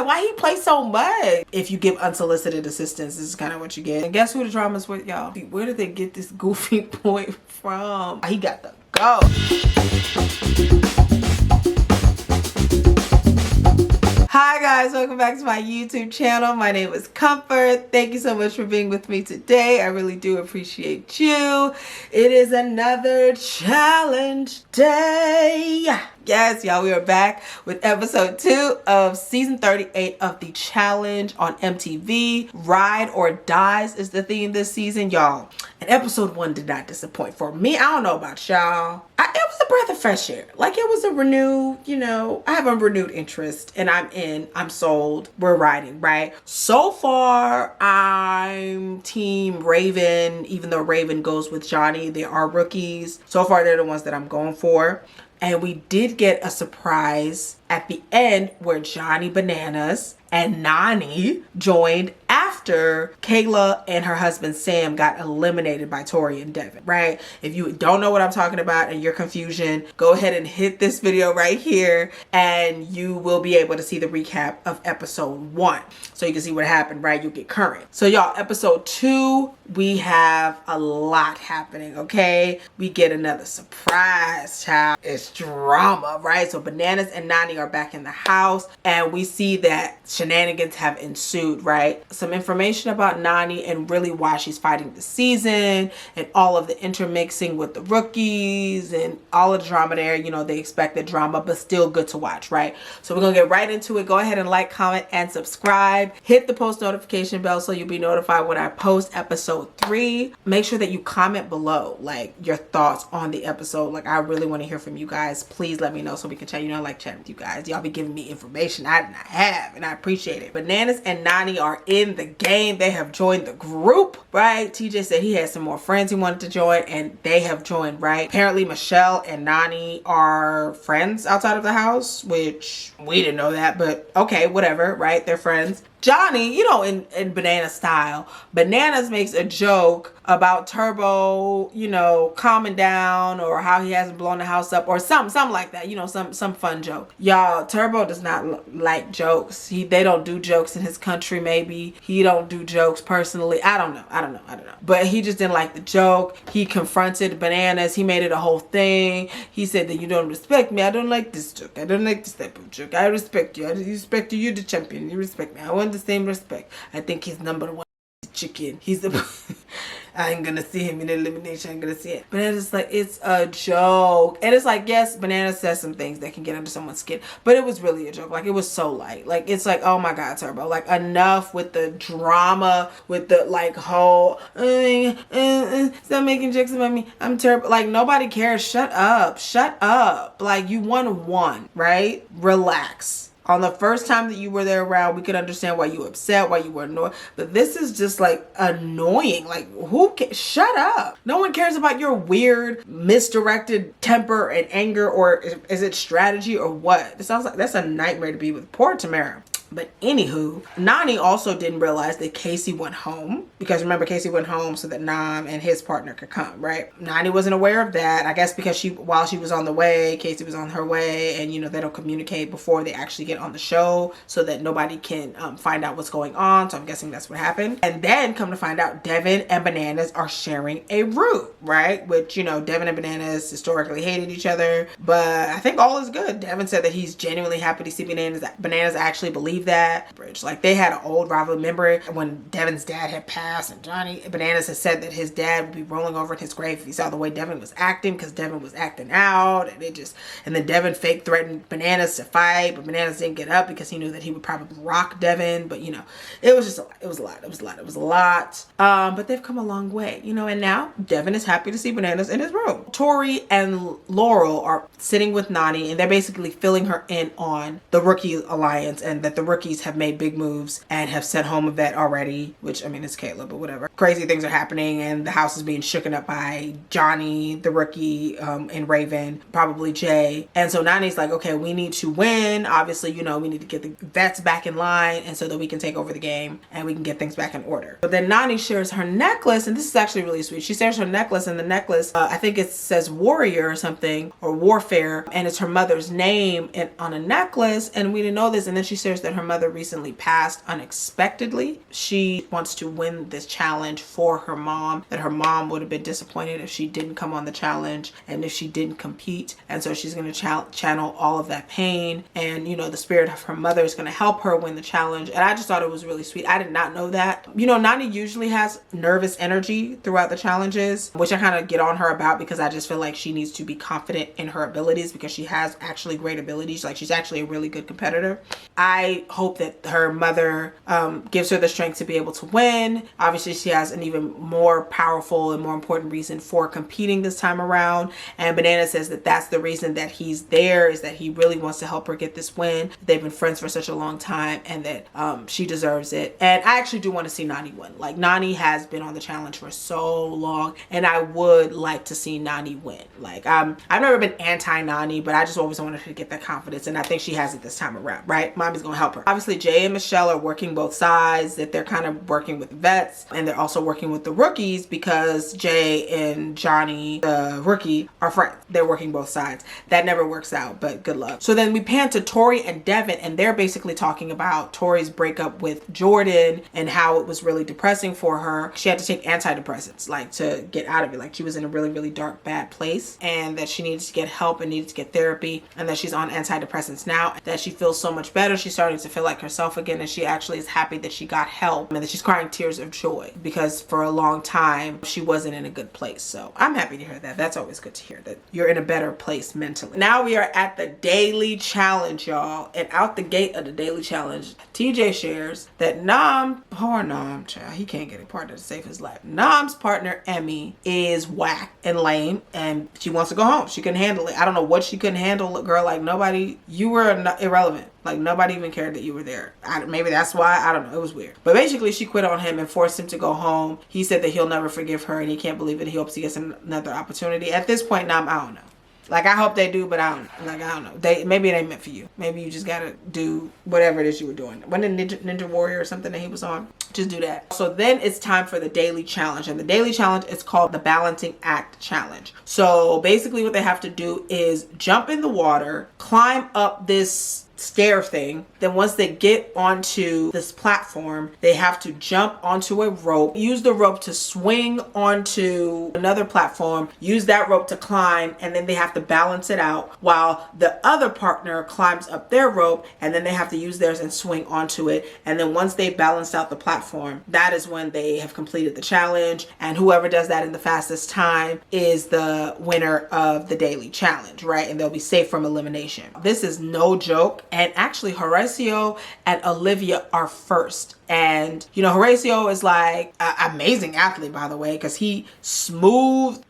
Why he play so much? If you give unsolicited assistance, this is kind of what you get. And guess who the drama's with, y'all? Where did they get this goofy boy from? He got to go. Hi guys, welcome back to my YouTube channel. My name is Comfort. Thank you so much for being with me today. I really do appreciate you. It is another challenge day. Yes, y'all, we are back with episode 2 of season 38 of the challenge on MTV. Ride or Dies is the theme this season, y'all. And episode 1 did not disappoint for me. I don't know about y'all. It was a breath of fresh air. Like, it was a renewed, I have a renewed interest and I'm sold. We're riding, right? So far, I'm team Raven, even though Raven goes with Johnny. They are rookies. So far, they're the ones that I'm going for. And we did get a surprise at the end where Johnny Bananas and Nany joined after Kayla and her husband Sam got eliminated by Tori and Devin, right? If you don't know what I'm talking about and you're confusion, go ahead and hit this video right here and you will be able to see the recap of episode 1. So you can see what happened, right? You'll get current. So y'all, episode 2, we have a lot happening, okay? We get another surprise, child. It's drama, right? So Bananas and Nany are back in the house and we see that shenanigans have ensued, right? Some information about Nany and really why she's fighting the season and all of the intermixing with the rookies and all of the drama there. They expected drama, but still good to watch, right? So we're gonna get right into it. Go ahead and like, comment, and subscribe. Hit the post notification bell so you'll be notified when I post episode 3. Make sure that you comment below, like, your thoughts on the episode. Like, I really want to hear from you guys. Please let me know so we can chat. I like chatting with you guys. Y'all be giving me information I did not have, and I appreciate it. Bananas and Nany are in the game. They have joined the group, right? TJ said he had some more friends he wanted to join, and they have joined, right? Apparently Michelle and Nany are friends outside of the house, which we didn't know that, but okay, whatever, right? They're friends. Johnny, in Banana style, Bananas makes a joke about Turbo, calming down, or how he hasn't blown the house up, or something like that, some fun joke. Y'all, Turbo does not like jokes. They don't do jokes in his country, maybe. He don't do jokes personally. I don't know. But he just didn't like the joke. He confronted Bananas. He made it a whole thing. He said that you don't respect me. I don't like this joke. I don't like this type of joke. I respect you. I respect you. You're the champion. You respect me. I want the same respect. I think he's number 1 chicken. He's the I ain't gonna see him in elimination. I ain't gonna see it. But it's like, it's a joke. And it's like, yes, Banana says some things that can get under someone's skin, but it was really a joke. Like, it was so light. Like, it's like, oh my God, Turbo. Like, enough with the drama, with the whole stop making jokes about me. I'm terrible. Like, nobody cares. Shut up. Shut up. Like, you won, right? Relax. On the first time that you were there around, we could understand why you were upset, why you were annoyed. But this is just like annoying. Like, shut up. No one cares about your weird, misdirected temper and anger, or is it strategy or what? It sounds like that's a nightmare to be with. Poor Tamara. But anywho, Nany also didn't realize that Casey went home, because remember, Casey went home so that Nam and his partner could come, right? Nany wasn't aware of that. I guess because while she was on the way, Casey was on her way, and they don't communicate before they actually get on the show so that nobody can find out what's going on. So I'm guessing that's what happened. And then come to find out, Devin and Bananas are sharing a route, right? Which, Devin and Bananas historically hated each other, but I think all is good. Devin said that he's genuinely happy to see Bananas. Bananas actually believe that bridge. Like, they had an old rivalry. Remember when Devin's dad had passed and Johnny Bananas had said that his dad would be rolling over in his grave if he saw the way Devin was acting, because Devin was acting out, and then Devin fake threatened Bananas to fight, but Bananas didn't get up because he knew that he would probably rock Devin. But it was just it was a lot. But they've come a long way, and now Devin is happy to see Bananas in his room. Tori and Laurel are sitting with Nany, and they're basically filling her in on the rookie alliance, and that the rookies have made big moves and have sent home a vet already, which, I mean, it's Kayla, but whatever. Crazy things are happening, and the house is being shooken up by Johnny, the rookie, and Raven, probably Jay. And so Nany's like, okay, we need to win. Obviously, we need to get the vets back in line, and so that we can take over the game and we can get things back in order. But then Nany shares her necklace, and this is actually really sweet. She shares her necklace, and the necklace, I think it says warrior or something, or warfare, and it's her mother's name on a necklace, and we didn't know this. And then she shares that her mother recently passed unexpectedly. She wants to win this challenge for her mom, that her mom would have been disappointed if she didn't come on the challenge and if she didn't compete. And so she's going to channel all of that pain, and you know, the spirit of her mother is going to help her win the challenge. And I just thought it was really sweet. I did not know that. You know, Nany usually has nervous energy throughout the challenges, which I kind of get on her about, because I just feel like she needs to be confident in her abilities, because she has actually great abilities. Like, she's actually a really good competitor. I hope that her mother gives her the strength to be able to win. Obviously, she has an even more powerful and more important reason for competing this time around. And Banana says that that's the reason that he's there, is that he really wants to help her get this win. They've been friends for such a long time, and that she deserves it. And I actually do want to see Nany win. Like, Nany has been on the challenge for so long, and I would like to see Nany win. Like, I've never been anti-Nany, but I just always wanted her to get that confidence, and I think she has it this time around, right? Mommy's gonna help her. Obviously, Jay and Michelle are working both sides, that they're kind of working with the vets, and they're also working with the rookies, because Jay and Johnny, the rookie, are friends. They're working both sides. That never works out, but good luck. So then we pan to Tori and Devin, and they're basically talking about Tori's breakup with Jordan and how it was really depressing for her. She had to take antidepressants, like, to get out of it. Like, she was in a really, really dark, bad place, and that she needed to get help and needed to get therapy, and that she's on antidepressants now, that she feels so much better. She's starting to feel like herself again, and she actually is happy that she got help, and that she's crying tears of joy, because for a long time she wasn't in a good place. So I'm happy to hear that. That's always good to hear, that you're in a better place mentally. Now we are at the daily challenge, y'all, and out the gate of the daily challenge, TJ shares that poor Nam, child, he can't get a partner to save his life. Nam's partner Emmy is whack and lame, and she wants to go home. She couldn't handle it. I don't know what she couldn't handle, girl. Like, nobody, you were irrelevant. Like, nobody even cared that you were there. Maybe that's why. I don't know. It was weird. But basically, she quit on him and forced him to go home. He said that he'll never forgive her, and he can't believe it. He hopes he gets another opportunity. At this point, Nam, I don't know. Like, I hope they do, but I don't know. Maybe it ain't meant for you. Maybe you just gotta do whatever it is you were doing. Wasn't it Ninja Warrior or something that he was on? Just do that. So then it's time for the daily challenge. And the daily challenge is called the Balancing Act Challenge. So basically what they have to do is jump in the water, climb up this stair thing. Then once they get onto this platform, they have to jump onto a rope, use the rope to swing onto another platform, use that rope to climb, and then they have to balance it out while the other partner climbs up their rope, and then they have to use theirs and swing onto it. And then once they balanced out the platform, that is when they have completed the challenge, and whoever does that in the fastest time is the winner of the daily challenge, right? And they'll be safe from elimination. This is no joke. And actually, Horacio and Olivia are first. And, you know, Horacio is like an amazing athlete, by the way, because he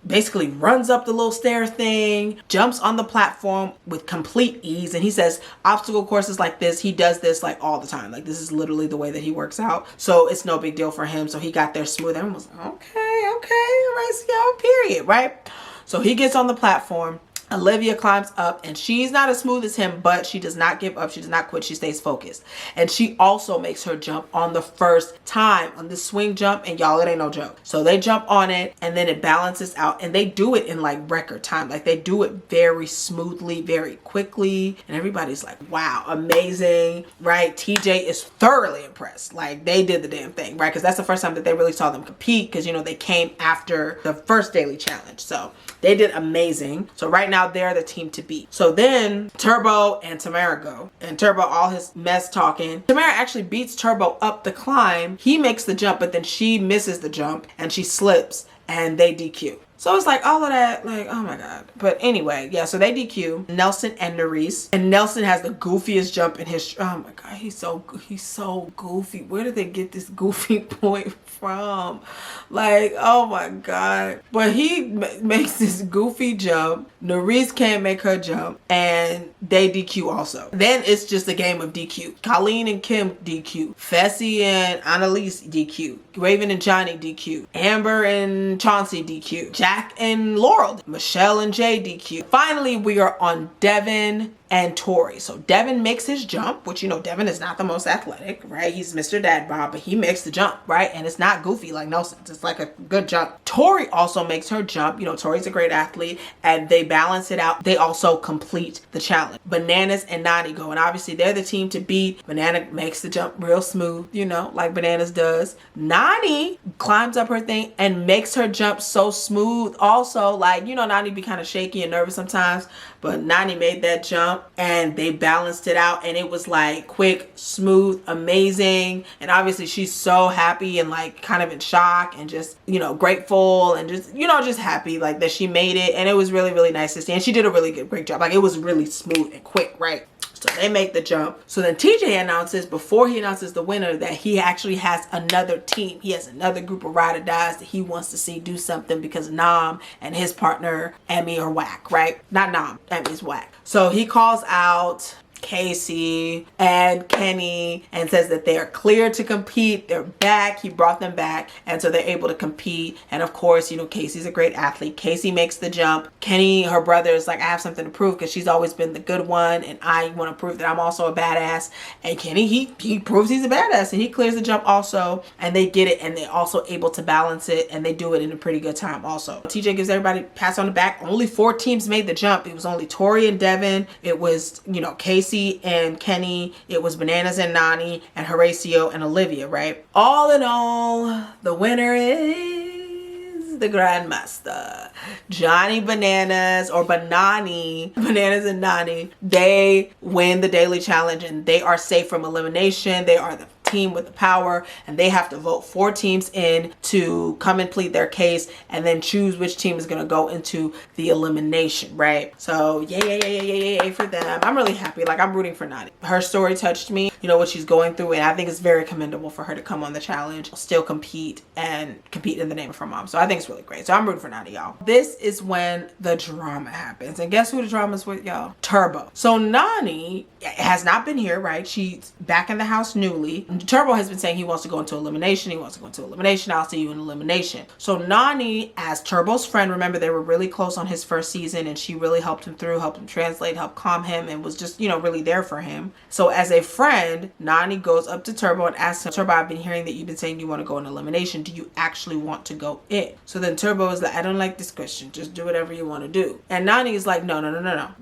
basically runs up the little stair thing, jumps on the platform with complete ease. And he says obstacle courses like this, he does this like all the time. Like, this is literally the way that he works out. So it's no big deal for him. So he got there smooth. Everyone was like, okay, Horacio, period, right? So he gets on the platform. Olivia climbs up, and she's not as smooth as him, but she does not give up. She does not quit. She stays focused. And she also makes her jump on the first time on the swing jump. And y'all, it ain't no joke. So they jump on it, and then it balances out, and they do it in like record time. Like, they do it very smoothly, very quickly. And everybody's like, wow, amazing, right? TJ is thoroughly impressed. Like, they did the damn thing, right? Because that's the first time that they really saw them compete, because, you know, they came after the first daily challenge. So they did amazing. So right now they're the team to beat. So then Turbo and Tamara go, and Turbo, all his mess talking, Tamara actually beats Turbo up the climb. He makes the jump, but then she misses the jump and she slips, and they DQ. So it's like all of that, like, oh my God. But anyway, yeah, so they DQ Nelson and Nurys. And Nelson has the goofiest jump in his, oh my God, he's so goofy. Where did they get this goofy point from? Like, oh my God. But he makes this goofy jump. Nurys can't make her jump, and they DQ also. Then it's just a game of DQ. Colleen and Kim DQ. Fessy and Annalise DQ. Raven and Johnny DQ. Amber and Chauncey DQ. Jack and Laurel. Michelle and Jay DQ. Finally, we are on Devin and Tori. So Devin makes his jump, which, you know, Devin is not the most athletic, right? He's Mr. Dad Bod, but he makes the jump, right? And it's not goofy like Nelson's. It's like a good jump. Tori also makes her jump. You know, Tori's a great athlete, and they balance it out. They also complete the challenge. Bananas and Nany go, and obviously they're the team to beat. Banana makes the jump real smooth, you know, like Bananas does. Nany climbs up her thing and makes her jump so smooth also. Like, you know, Nany be kind of shaky and nervous sometimes, but Nany made that jump and they balanced it out, and it was like quick, smooth, amazing. And obviously she's so happy and like kind of in shock and just, you know, grateful and just, you know, just happy like that she made it. And it was really, really nice to see. And she did a really great job. Like, it was really smooth and quick, right? So they make the jump. So then TJ announces, before he announces the winner, that he actually has another team. He has another group of ride or dies that he wants to see do something, because Nam and his partner Emmy are whack, right? Not Nam, Emmy's whack. So he calls out Casey and Kenny and says that they are clear to compete. They're back. He brought them back, and so they're able to compete. And of course, you know, Casey's a great athlete. Casey makes the jump. Kenny, her brother, is like, I have something to prove, because she's always been the good one, and I want to prove that I'm also a badass. And Kenny, he proves he's a badass, and he clears the jump also, and they get it, and they're also able to balance it, and they do it in a pretty good time also. TJ gives everybody pats on the back. Only 4 teams made the jump. It was only Tori and Devin. It was, you know, Casey and Kenny. It was Bananas and Nany, and Horacio and Olivia, right? All in all, the winner is the Grandmaster. Johnny Bananas, or Banani, Bananas and Nany, they win the daily challenge, and they are safe from elimination. They are the team with the power, and they have to vote 4 teams in to come and plead their case, and then choose which team is going to go into the elimination, right? So yay for them. I'm really happy. Like, I'm rooting for Nany. Her story touched me, you know, what she's going through, and I think it's very commendable for her to come on the challenge, still compete, and compete in the name of her mom. So I think it's really great. So I'm rooting for Nany, y'all. This is when the drama happens, and guess who the drama's with, y'all? Turbo. So Nany has not been here, right? She's back in the house newly. Turbo has been saying he wants to go into elimination. He wants to go into elimination. I'll see you in elimination. So Nany, as Turbo's friend, remember they were really close on his first season, and she really helped him through, helped him translate, helped calm him, and was just, you know, really there for him. So as a friend, Nany goes up to Turbo and asks him, Turbo, I've been hearing that you've been saying you want to go in elimination. Do you actually want to go in? So then Turbo is like, I don't like this question. Just do whatever you want to do. And Nany is like, no.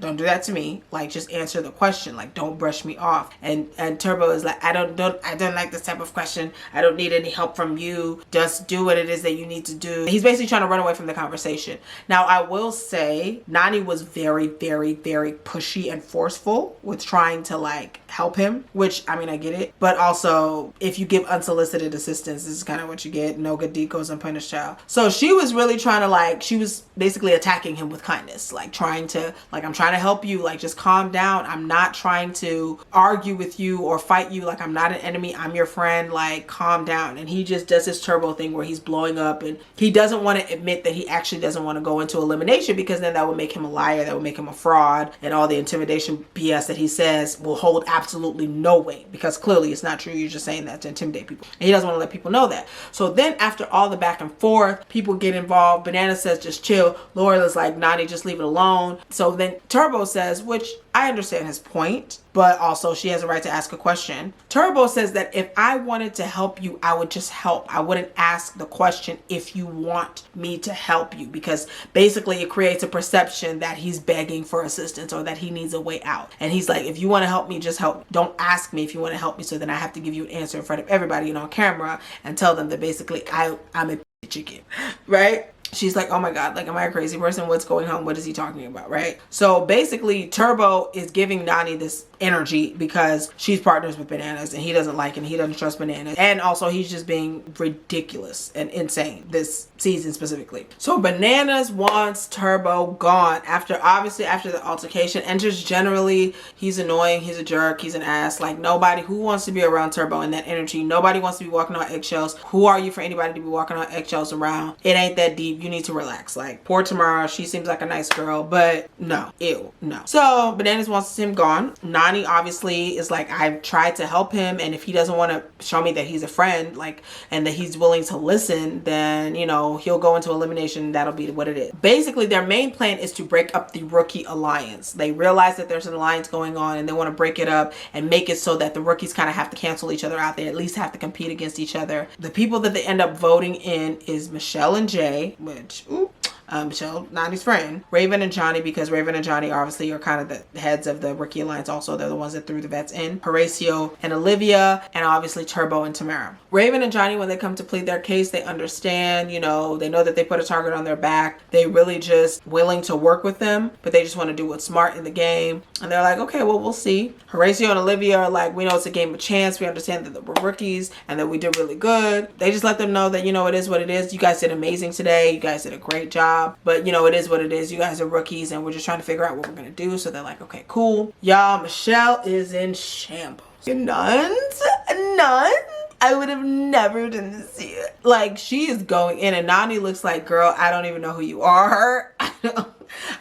Don't do that to me. Like, just answer the question. Like, don't brush me off. And Turbo is like, I don't like this type of question. I don't need any help from you. Just do what it is that you need to do. He's basically trying to run away from the conversation. Now, I will say Nany was very, very, very pushy and forceful with trying to like help him, which, I mean, I get it. But also, if you give unsolicited assistance, this is kind of what you get. No good deed goes unpunished, child. So she was really trying to like, she was basically attacking him with kindness, like trying to, like, I'm trying to help you, like, just calm down. I'm not trying to argue with you or fight you. Like, I'm not an enemy. I'm your friend. Like, calm down. And he just does this Turbo thing where he's blowing up, and he doesn't want to admit that he actually doesn't want to go into elimination, because then that would make him a liar. That would make him a fraud, and all the intimidation BS that he says will hold absolutely no weight, because clearly it's not true. You're just saying that to intimidate people, and he doesn't want to let people know that. So then after all the back and forth, people get involved. Banana says just chill. Laura's like, Nany, just leave it alone. So then Turbo says, which I understand his point, but also she has a right to ask a question. Turbo says that if I wanted to help you, I would just help. I wouldn't ask the question if you want me to help you, because basically it creates a perception that he's begging for assistance or that he needs a way out. And he's like, if you want to help me, just help. Don't ask me if you want to help me, so then I have to give you an answer in front of everybody and on camera and tell them that basically I'm a chicken, right? She's like, oh my God, like, am I a crazy person? What's going on? What is he talking about, right? So basically, Turbo is giving Nany this energy because she's partners with Bananas, and he doesn't like it, and he doesn't trust Bananas. And also, he's just being ridiculous and insane this season specifically. So Bananas wants Turbo gone after the altercation, and just generally, he's annoying, he's a jerk, he's an ass. Like, nobody who wants to be around Turbo and that energy. Nobody wants to be walking on eggshells. Who are you for anybody to be walking on eggshells around? It ain't that deep. you need to relax. Like, poor Tamara, she seems like a nice girl, but no, ew, no. So Bananas wants him gone. Nany obviously is like, I've tried to help him, and if he doesn't want to show me that he's a friend, like, and that he's willing to listen, then, you know, he'll go into elimination. That'll be what it is. Basically, their main plan is to break up the rookie alliance. They realize that there's an alliance going on, and they want to break it up and make it so that the rookies kind of have to cancel each other out. They at least have to compete against each other. The people that they end up voting in is Michelle and Jay, which, Michelle, Nany's friend, Raven and Johnny, because Raven and Johnny obviously are kind of the heads of the rookie alliance. Also, they're the ones that threw the vets in. Horacio and Olivia, and obviously Turbo and Tamara. Raven and Johnny, when they come to plead their case, they understand, you know, they know that they put a target on their back. They really just willing to work with them, but they just want to do what's smart in the game. And they're like, okay, well, we'll see. Horacio and Olivia are like, we know it's a game of chance. We understand that we're rookies and that we did really good. They just let them know that, you know, it is what it is. You guys did amazing today. You guys did a great job. But, you know, it is what it is. You guys are rookies, and we're just trying to figure out what we're going to do. So they're like, okay, cool. Y'all, Michelle is in shambles. Nuns? I would have never done this to you. Like, she is going in, and Nany looks like, girl, I don't even know who you are.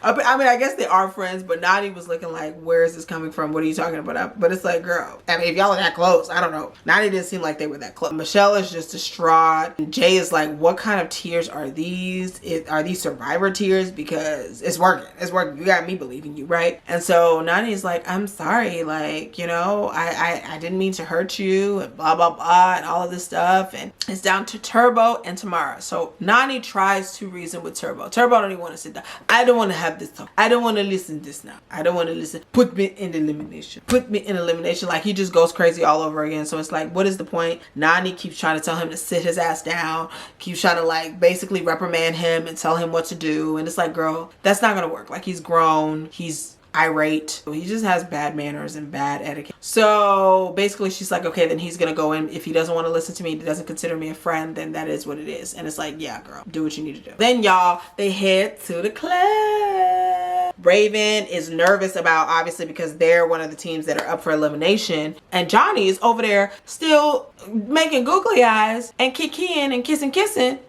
I mean, I guess they are friends, but Nany was looking like, where is this coming from? What are you talking about? But it's like, girl, I mean, if y'all are that close, I don't know. Nany didn't seem like they were that close. Michelle is just distraught. And Jay is like, what kind of tears are these? Are these survivor tears? Because it's working. It's working. You got me believing you, right? And so Nany's like, I'm sorry. Like, you know, I didn't mean to hurt you, and blah, blah, blah, and all of this stuff. And it's down to Turbo and Tamara. So Nany tries to reason with Turbo. Turbo don't even want to sit down. I don't want to have this talk. I don't want to listen to this now. I don't want to listen. Put me in elimination. Put me in elimination. Like, he just goes crazy all over again. So it's like, what is the point? Nany keeps trying to tell him to sit his ass down. Keeps trying to, like, basically reprimand him and tell him what to do. And it's like, girl, that's not going to work. Like, he's grown. He's irate. He just has bad manners and bad etiquette. So basically she's like, okay, then he's gonna go in. If he doesn't want to listen to me, he doesn't consider me a friend, then that is what it is. And it's like, yeah, girl, do what you need to do. Then y'all, they head to the club. Raven is nervous about, obviously, because they're one of the teams that are up for elimination, and Johnny is over there still making googly eyes and kikiing and kissing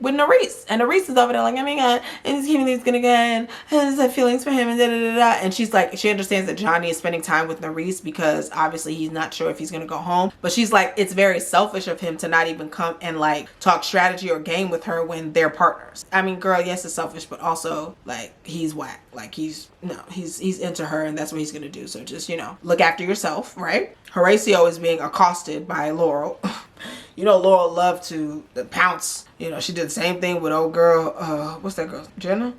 with Nurys, and Nurys is over there like, oh my god, and he's keeping these gonna go and his feelings for him and da da da da. And she's like, she understands that Johnny is spending time with Nurys because obviously he's not sure if he's gonna go home, but she's like, it's very selfish of him to not even come and like talk strategy or game with her when they're partners. I mean, girl, yes, it's selfish, but also like, he's whack. Like, he's into her, and that's what he's gonna do. So just, you know, look after yourself, right? Horacio is being accosted by Laurel. You know, Laurel loved to pounce. You know, she did the same thing with old girl, what's that girl? Jenny?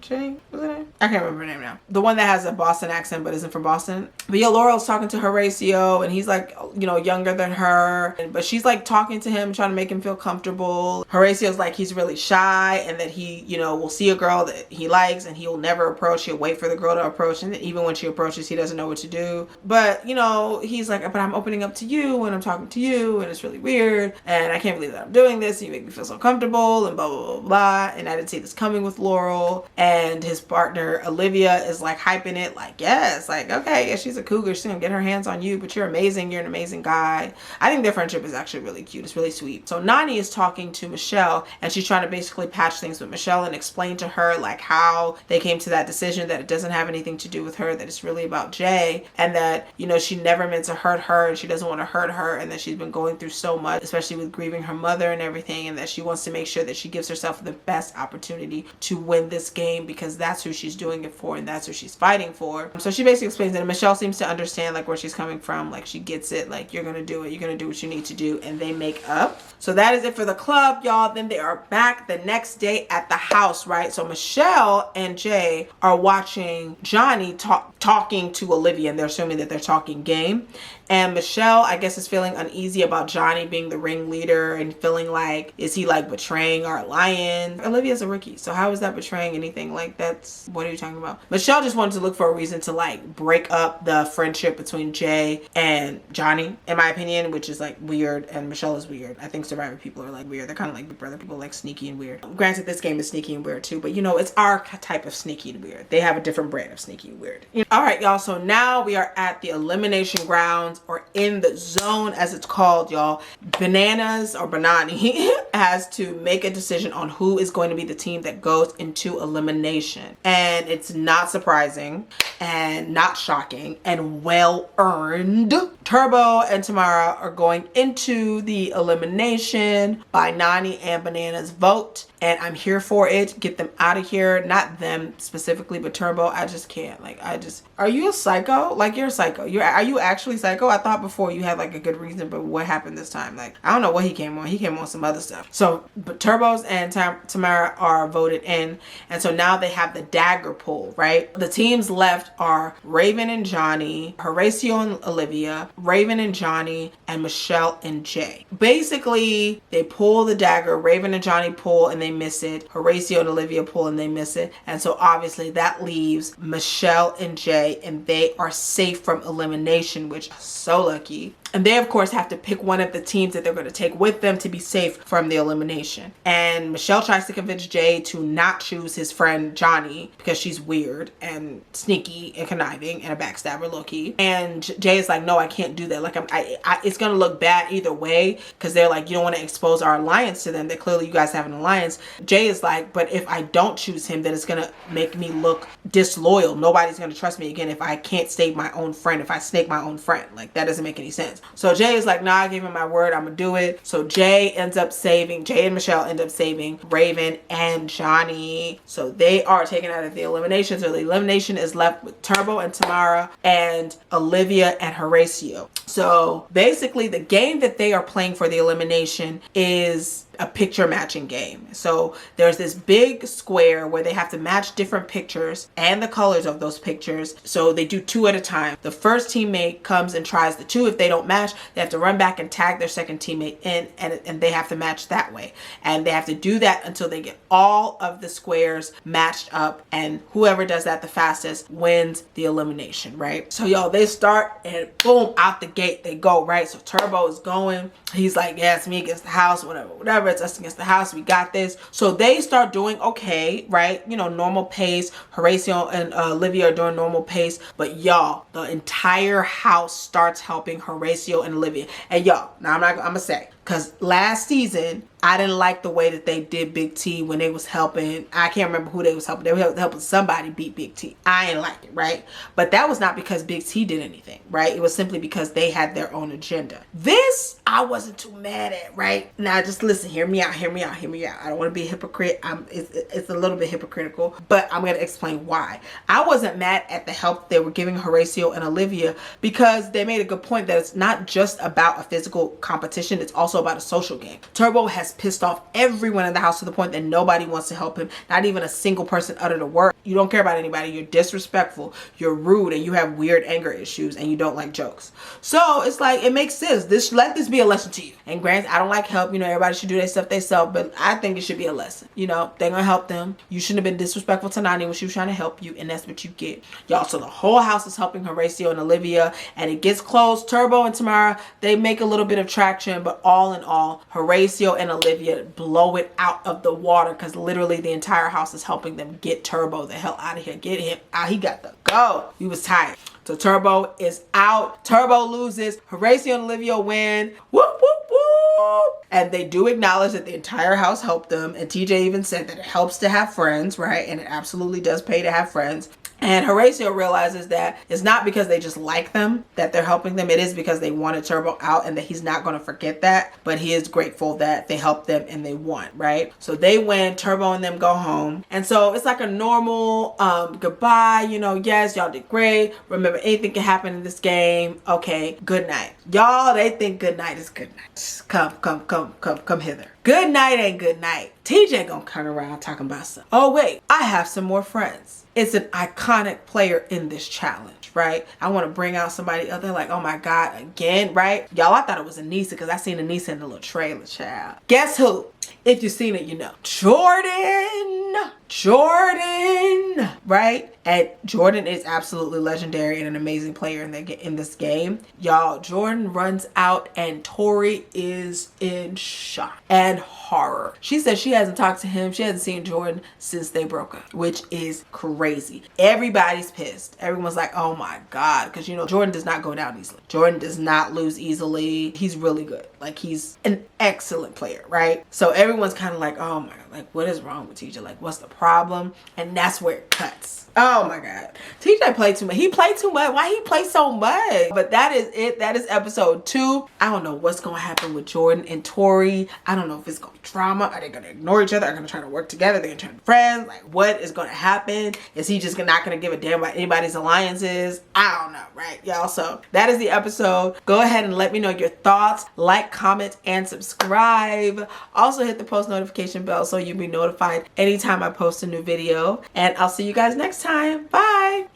What's her name? I can't remember her name now. The one that has a Boston accent but isn't from Boston. But yeah, Laurel's talking to Horacio, and he's like, you know, younger than her. But she's like talking to him, trying to make him feel comfortable. Horacio's like, he's really shy, and that he, you know, will see a girl that he likes and he'll never approach. He'll wait for the girl to approach, and even when she approaches, he doesn't know what to do. But, you know, he's like, but I'm opening up to you and I'm talking to you, and it's really weird, and I can't believe that I'm doing this. You make me feel so comfortable, and blah, blah, blah, blah. And I didn't see this coming with Laurel. And his partner, Olivia, is like hyping it, like, yes, like, okay, yeah, she's a cougar. She's gonna get her hands on you, but you're amazing. You're an amazing guy. I think their friendship is actually really cute. It's really sweet. So Nany is talking to Michelle, and she's trying to basically patch things with Michelle and explain to her like how they came to that decision, that it doesn't have anything to do with her, that it's really about Jay, and that, you know, she never meant to hurt her, and she doesn't want to hurt her, and that she's been going through so much, especially with grieving her mother and everything, and that she wants to make sure that she gives herself the best opportunity to win this game, because that's who she's doing it for and that's who she's fighting for. So she basically explains it, and Michelle seems to understand like where she's coming from. Like, she gets it, like, you're gonna do it, you're gonna do what you need to do, and they make up. So that is it for the club, y'all. Then they are back the next day at the house, right? So Michelle and Jay are watching Johnny talking to Olivia, and they're assuming that they're talking game. And Michelle, I guess, is feeling uneasy about Johnny being the ringleader and feeling like, is he like betraying our alliance? Olivia's a rookie, so how is that betraying anything? Like, that's, what are you talking about? Michelle just wanted to look for a reason to like break up the friendship between Jay and Johnny, in my opinion, which is like weird. And Michelle is weird. I think Survivor people are like weird. They're kind of like Big Brother people, like sneaky and weird. Granted, this game is sneaky and weird too, but you know, it's our type of sneaky and weird. They have a different brand of sneaky and weird. All right, y'all. So now we are at the elimination grounds. rounds or in the zone, as it's called, y'all, Bananas or Banani has to make a decision on who is going to be the team that goes into elimination. And it's not surprising and not shocking and well earned. Turbo and Tamara are going into the elimination by Nany and Bananas vote. And I'm here for it. Get them out of here. Not them specifically, but Turbo. I just can't. Like, are you a psycho? Like, you're a psycho. Are you actually psycho? I thought before you had like a good reason, but what happened this time? Like, I don't know what he came on. He came on some other stuff. So, but Turbos and Tamara are voted in. And so now they have the dagger pool, right? The teams left are Raven and Johnny, Horacio and Olivia, Raven and Johnny, and Michelle and Jay. Basically, they pull the dagger. Raven and Johnny pull and they miss it. Horacio and Olivia pull and they miss it. And so obviously that leaves Michelle and Jay, and they are safe from elimination, which is so lucky. And they, of course, have to pick one of the teams that they're going to take with them to be safe from the elimination. And Michelle tries to convince Jay to not choose his friend Johnny because she's weird and sneaky and conniving and a backstabber, low-key. And Jay is like, no, I can't do that. Like, it's going to look bad either way, because they're like, you don't want to expose our alliance to them. That clearly you guys have an alliance. Jay is like, but if I don't choose him, then it's going to make me look disloyal. Nobody's going to trust me again if I can't snake my own friend, if I snake my own friend. Like, that doesn't make any sense. So Jay is like, nah, I gave him my word, I'm gonna do it. So Jay and Michelle end up saving Raven and Johnny. So they are taken out of the elimination. So the elimination is left with Turbo and Tamara and Olivia and Horacio. So basically the game that they are playing for the elimination is a picture matching game. So there's this big square where they have to match different pictures and the colors of those pictures. So they do 2 at a time. The first teammate comes and tries the 2. If they don't match, they have to run back and tag their second teammate in, and they have to match that way. And they have to do that until they get all of the squares matched up, and whoever does that the fastest wins the elimination, right? So y'all, they start and boom, out the gate they go, right? So Turbo is going. He's like, yeah, it's me against the house, whatever. It's us against the house. We got this. So they start doing okay, right? You know, normal pace. Horacio and Olivia are doing normal pace. But y'all, the entire house starts helping Horacio and Olivia. And y'all, now I'm gonna say, because last season, I didn't like the way that they did Big T when they was helping. I can't remember who they was helping. They were helping somebody beat Big T. I ain't like it, right? But that was not because Big T did anything, right? It was simply because they had their own agenda. This, I wasn't too mad at, right? Now, just listen, hear me out. I don't want to be a hypocrite. It's a little bit hypocritical, but I'm going to explain why. I wasn't mad at the help they were giving Horacio and Olivia, because they made a good point that it's not just about a physical competition. It's also about a social game. Turbo has pissed off everyone in the house to the point that nobody wants to help him. Not even a single person uttered a word. You don't care about anybody. You're disrespectful. You're rude, and you have weird anger issues, and you don't like jokes. So it's like, it makes sense. Let this be a lesson to you. And granted, I don't like help. You know, everybody should do their stuff themselves, but I think it should be a lesson. You know, they're gonna help them. You shouldn't have been disrespectful to Nany when she was trying to help you, and that's what you get. Y'all, so the whole house is helping Horacio and Olivia, and it gets close. Turbo and Tamara, they make a little bit of traction, but all in all, Horacio and Olivia blow it out of the water, because literally the entire house is helping them get Turbo the hell out of here. Get him out. He got to go. He was tired. So Turbo is out. Turbo loses. Horacio and Olivia win. Whoop, whoop, whoop. And they do acknowledge that the entire house helped them. And TJ even said that it helps to have friends, right? And it absolutely does pay to have friends. And Horacio realizes that it's not because they just like them that they're helping them. It is because they wanted Turbo out, and that he's not going to forget that. But he is grateful that they helped them and they won, right? So they win. Turbo and them go home. And so it's like a normal goodbye. You know, yes, y'all did great. Remember, anything can happen in this game. Okay, good night. Y'all, they think good night is good night. Come hither. Good night ain't good night. TJ gonna turn around talking about something. Oh wait, I have some more friends. It's an iconic player in this challenge, right? I want to bring out somebody other, like, oh my God, again, right? Y'all, I thought it was Anissa, because I seen Anissa in the little trailer, child. Guess who? If you've seen it, you know. Jordan. Jordan, right? And Jordan is absolutely legendary and an amazing player in this game. Y'all, Jordan runs out and Tori is in shock and horror. She said she hasn't talked to him. She hasn't seen Jordan since they broke up, which is crazy. Everybody's pissed. Everyone's like, oh my God. Because, you know, Jordan does not go down easily. Jordan does not lose easily. He's really good. Like, he's an excellent player, right? So everyone's kind of like, oh my God, like, what is wrong with TJ? Like, what's the problem? And that's where it cuts. Oh my God. TJ played too much. He played too much. Why he play so much? But that is it. That is episode 2. I don't know what's going to happen with Jordan and Tori. I don't know if it's going to be drama. Are they going to ignore each other? Are they going to try to work together? They're going to turn friends? Like, what is going to happen? Is he just not going to give a damn about anybody's alliances? I don't know, right, y'all? So that is the episode. Go ahead and let me know your thoughts. Like, comment, and subscribe. Also hit the post notification bell so you'll be notified anytime I post a new video. And I'll see you guys next time. Bye.